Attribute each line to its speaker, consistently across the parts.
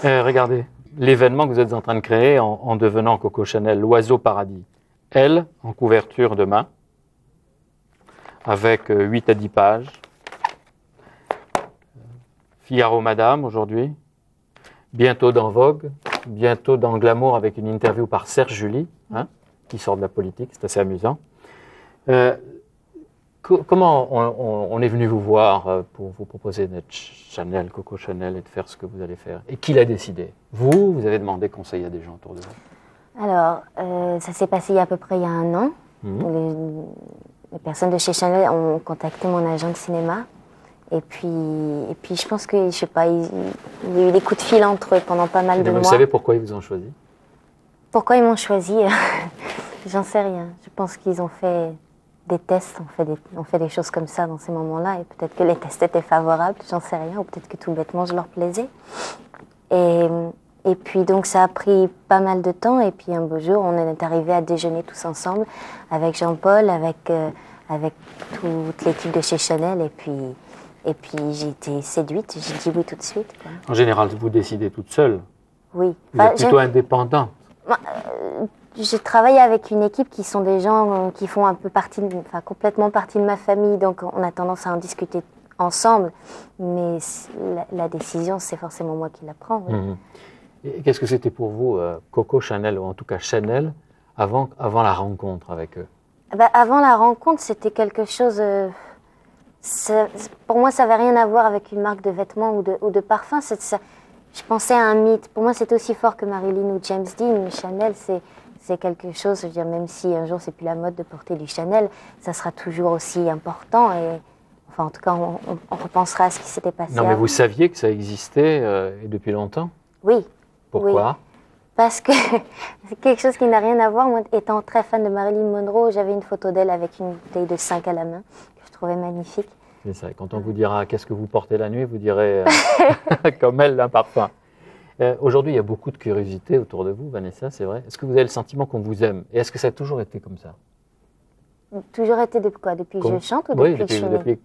Speaker 1: Regardez, l'événement que vous êtes en train de créer en devenant Coco Chanel, l'oiseau paradis. Elle, en couverture de main, avec 8 à 10 pages. Figaro Madame, aujourd'hui. Bientôt dans Vogue, bientôt dans Glamour, avec une interview par Serge Julie, hein, qui sort de la politique, c'est assez amusant. Comment on est venu vous voir pour vous proposer d'être Chanel, Coco Chanel, et de faire ce que vous allez faire? Et qui l'a décidé? Vous avez demandé conseil à des gens autour de vous?
Speaker 2: Alors, ça s'est passé à peu près il y a 1 an. Les personnes de chez Chanel ont contacté mon agent de cinéma. Et puis je pense que, je sais pas, il y a eu des coups de fil entre eux pendant pas mal de mois.
Speaker 1: Vous savez pourquoi ils vous ont choisi?
Speaker 2: Pourquoi ils m'ont choisi? J'en sais rien. Je pense qu'ils ont fait des tests, on fait des choses comme ça dans ces moments-là, et peut-être que les tests étaient favorables, j'en sais rien, ou peut-être que tout bêtement je leur plaisais. Et puis donc ça a pris pas mal de temps, et puis un beau jour on est arrivé à déjeuner tous ensemble avec Jean-Paul, avec toute l'équipe de chez Chanel, et puis j'ai été séduite, j'ai dit oui tout de suite, quoi.
Speaker 1: En général, vous décidez toute seule?
Speaker 2: Oui.
Speaker 1: Vous êtes plutôt indépendante?
Speaker 2: J'ai travaillé avec une équipe qui sont des gens qui font un peu complètement partie de ma famille, donc on a tendance à en discuter ensemble, mais la décision, c'est forcément moi qui la prends. Oui.
Speaker 1: Et qu'est-ce que c'était pour vous, Coco Chanel, ou en tout cas Chanel, avant la rencontre avec eux?
Speaker 2: Avant la rencontre, c'était quelque chose... pour moi, ça n'avait rien à voir avec une marque de vêtements ou de parfum. Je pensais à un mythe. Pour moi, c'était aussi fort que Marilyn ou James Dean. Chanel, c'est quelque chose, je veux dire, même si un jour c'est plus la mode de porter du Chanel, ça sera toujours aussi important. Et, enfin, en tout cas, on repensera à ce qui s'était passé.
Speaker 1: Non, mais vous saviez que ça existait et depuis longtemps?
Speaker 2: Oui.
Speaker 1: Pourquoi?
Speaker 2: Oui. Parce que c'est quelque chose qui n'a rien à voir. Moi, étant très fan de Marilyn Monroe, j'avais une photo d'elle avec une bouteille de 5 à la main, que je trouvais magnifique.
Speaker 1: C'est ça. Et quand on vous dira qu'est-ce que vous portez la nuit, vous direz comme elle, un parfum. Aujourd'hui, il y a beaucoup de curiosité autour de vous, Vanessa, c'est vrai. Est-ce que vous avez le sentiment qu'on vous aime? Et est-ce que ça a toujours été comme ça?
Speaker 2: Toujours été depuis quoi? Depuis que je chante ou depuis que je suis née?
Speaker 1: Depuis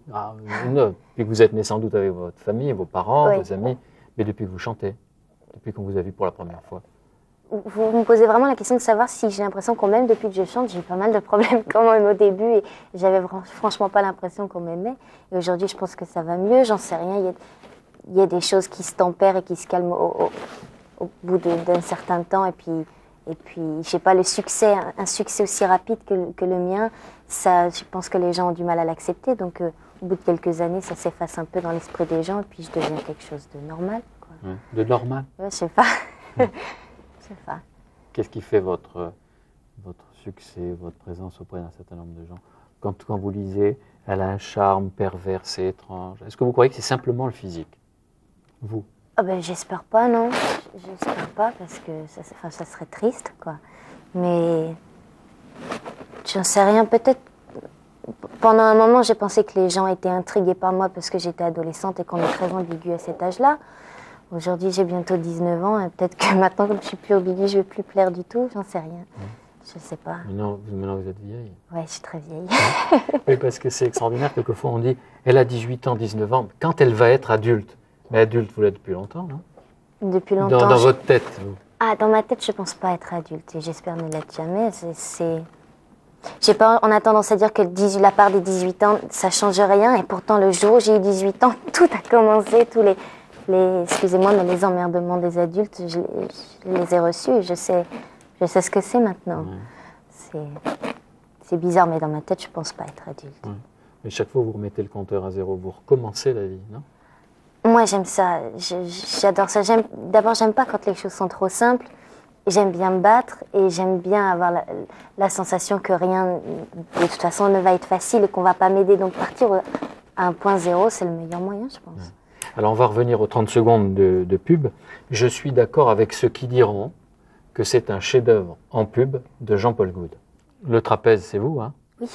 Speaker 1: que vous êtes né sans doute avec votre famille, vos parents, vos amis, mais depuis que vous chantez, depuis qu'on vous a vu pour la première fois.
Speaker 2: Vous me posez vraiment la question de savoir si j'ai l'impression qu'on m'aime depuis que je chante. J'ai eu pas mal de problèmes quand même au début et j'avais franchement pas l'impression qu'on m'aimait. Et aujourd'hui, je pense que ça va mieux, j'en sais rien. Il y a des choses qui se tempèrent et qui se calment au bout d'un certain temps. Et puis, je sais pas, un succès aussi rapide que le mien, ça, je pense que les gens ont du mal à l'accepter. Donc, au bout de quelques années, ça s'efface un peu dans l'esprit des gens et puis je deviens quelque chose de normal, quoi.
Speaker 1: De normal?
Speaker 2: Ouais, je sais pas.
Speaker 1: Qu'est-ce qui fait votre succès, votre présence auprès d'un certain nombre de gens? Quand vous lisez, elle a un charme pervers et étrange. Est-ce que vous croyez que c'est simplement le physique? Vous?
Speaker 2: J'espère pas, non. J'espère pas parce que ça serait triste, quoi. Mais j'en sais rien. Peut-être pendant un moment, j'ai pensé que les gens étaient intrigués par moi parce que j'étais adolescente et qu'on est très ambigu à cet âge-là. Aujourd'hui, j'ai bientôt 19 ans et peut-être que maintenant, comme je suis plus ambiguë, je ne vais plus plaire du tout. J'en sais rien. Je ne sais pas.
Speaker 1: Maintenant, vous êtes vieille.
Speaker 2: Oui, je suis très vieille.
Speaker 1: Oui, parce que c'est extraordinaire. Quelquefois, on dit, elle a 18 ans, 19 ans. Quand elle va être adulte? Mais adulte, vous l'êtes depuis longtemps, non?
Speaker 2: Depuis longtemps.
Speaker 1: Dans votre tête, vous?
Speaker 2: Ah, dans ma tête, je ne pense pas être adulte et j'espère ne l'être jamais. Je sais pas, on a tendance à dire que la part des 18 ans, ça ne change rien. Et pourtant, le jour où j'ai eu 18 ans, tout a commencé, excusez-moi, mais les emmerdements des adultes, je les ai reçus. Je sais ce que c'est maintenant. C'est bizarre, mais dans ma tête, je ne pense pas être adulte.
Speaker 1: Mais chaque fois, vous remettez le compteur à zéro, vous recommencez la vie, non?
Speaker 2: Moi, j'aime ça. J'adore ça. D'abord, j'aime pas quand les choses sont trop simples. J'aime bien me battre et j'aime bien avoir la sensation que rien, de toute façon, ne va être facile et qu'on ne va pas m'aider. Donc, partir à un point zéro, c'est le meilleur moyen, je pense.
Speaker 1: Alors, on va revenir aux 30 secondes de pub. Je suis d'accord avec ceux qui diront que c'est un chef-d'œuvre en pub de Jean-Paul Goude. Le trapèze, c'est vous, hein?
Speaker 2: Oui.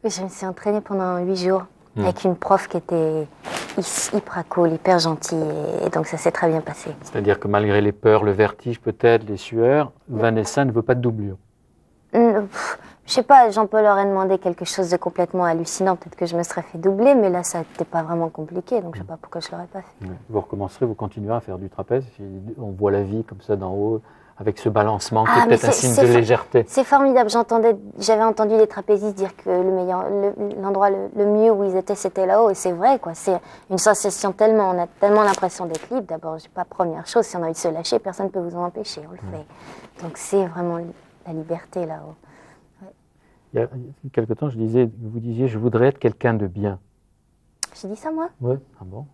Speaker 2: Je me suis entraînée pendant 8 jours avec une prof qui était hyper cool, hyper gentille. Et donc, ça s'est très bien passé.
Speaker 1: C'est-à-dire que malgré les peurs, le vertige peut-être, les sueurs, Vanessa ne veut pas de doublure.
Speaker 2: Je Je sais pas, Jean-Paul aurait demandé quelque chose de complètement hallucinant, peut-être que je me serais fait doubler, mais là, ça n'était pas vraiment compliqué, donc je sais pas pourquoi je l'aurais pas fait.
Speaker 1: Vous recommencerez, vous continuerez à faire du trapèze, si on voit la vie comme ça d'en haut, avec ce balancement qui est peut-être un signe de légèreté.
Speaker 2: C'est formidable, j'avais entendu des trapézistes dire que l'endroit le mieux où ils étaient, c'était là-haut, et c'est vrai, quoi. C'est une sensation on a tellement l'impression d'être libre. D'abord, je sais pas, première chose, si on a envie de se lâcher, personne ne peut vous en empêcher, on le fait. Donc c'est vraiment la liberté là-haut.
Speaker 1: Il y a quelque temps, vous disiez, je voudrais être quelqu'un de bien.
Speaker 2: J'ai dit ça, moi?
Speaker 1: Oui, ah bon.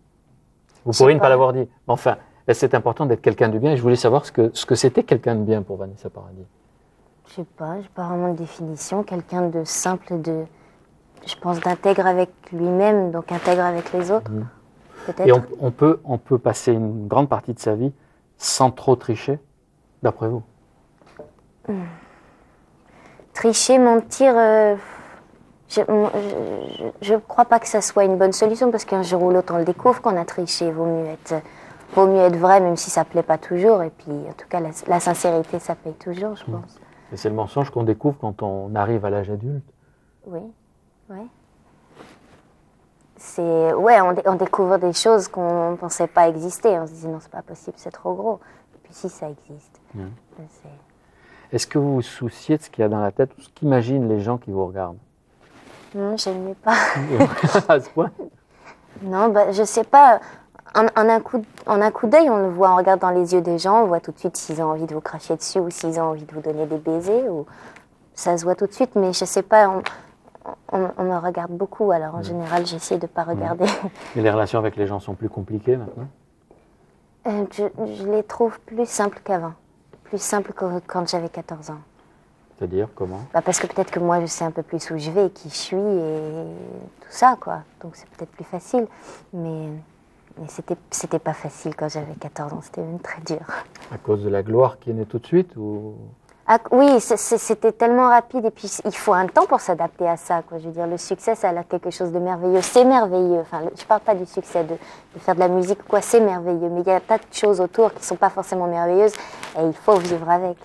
Speaker 1: Vous pourriez ne pas l'avoir dit. Enfin, c'est important d'être quelqu'un de bien, et je voulais savoir ce que c'était quelqu'un de bien pour Vanessa Paradis.
Speaker 2: Je sais pas, j'ai pas vraiment de définition. Quelqu'un de simple, je pense, d'intègre avec lui-même, donc intègre avec les autres, peut-être.
Speaker 1: Et on peut passer une grande partie de sa vie sans trop tricher, d'après vous?
Speaker 2: Tricher, mentir, je ne crois pas que ça soit une bonne solution, parce qu'un jour ou l'autre, on le découvre qu'on a triché. Vaut mieux être vrai, même si ça ne plaît pas toujours. Et puis, en tout cas, la sincérité, ça paye toujours, je pense.
Speaker 1: Et c'est le mensonge qu'on découvre quand on arrive à l'âge adulte.
Speaker 2: Oui, oui. On découvre des choses qu'on ne pensait pas exister. On se disait non, c'est pas possible, c'est trop gros. Et puis si, ça existe.
Speaker 1: Est-ce que vous vous souciez de ce qu'il y a dans la tête, ou ce qu'imaginent les gens qui vous regardent?
Speaker 2: Non, je n'aimais pas.
Speaker 1: À ce point?
Speaker 2: Non, je sais pas. En un coup d'œil, on le voit, on regarde dans les yeux des gens, on voit tout de suite s'ils ont envie de vous cracher dessus ou s'ils ont envie de vous donner des baisers. Ça se voit tout de suite, mais je sais pas, on me regarde beaucoup, alors en général, j'essaie de ne pas regarder.
Speaker 1: Et les relations avec les gens sont plus compliquées maintenant?
Speaker 2: Je les trouve plus simples qu'avant. Plus simples que quand j'avais 14 ans.
Speaker 1: C'est-à-dire, comment?
Speaker 2: Parce que peut-être que moi, je sais un peu plus où je vais, qui je suis et tout ça, quoi. Donc c'est peut-être plus facile, mais c'était pas facile quand j'avais 14 ans, c'était même très dur.
Speaker 1: À cause de la gloire qui est née tout de suite ou...
Speaker 2: Oui, c'était tellement rapide et puis il faut un temps pour s'adapter à ça, quoi. Je veux dire, le succès, ça a quelque chose de merveilleux. C'est merveilleux. Enfin, je parle pas du succès de faire de la musique, quoi. C'est merveilleux, mais il y a tas de choses autour qui sont pas forcément merveilleuses et il faut vivre avec.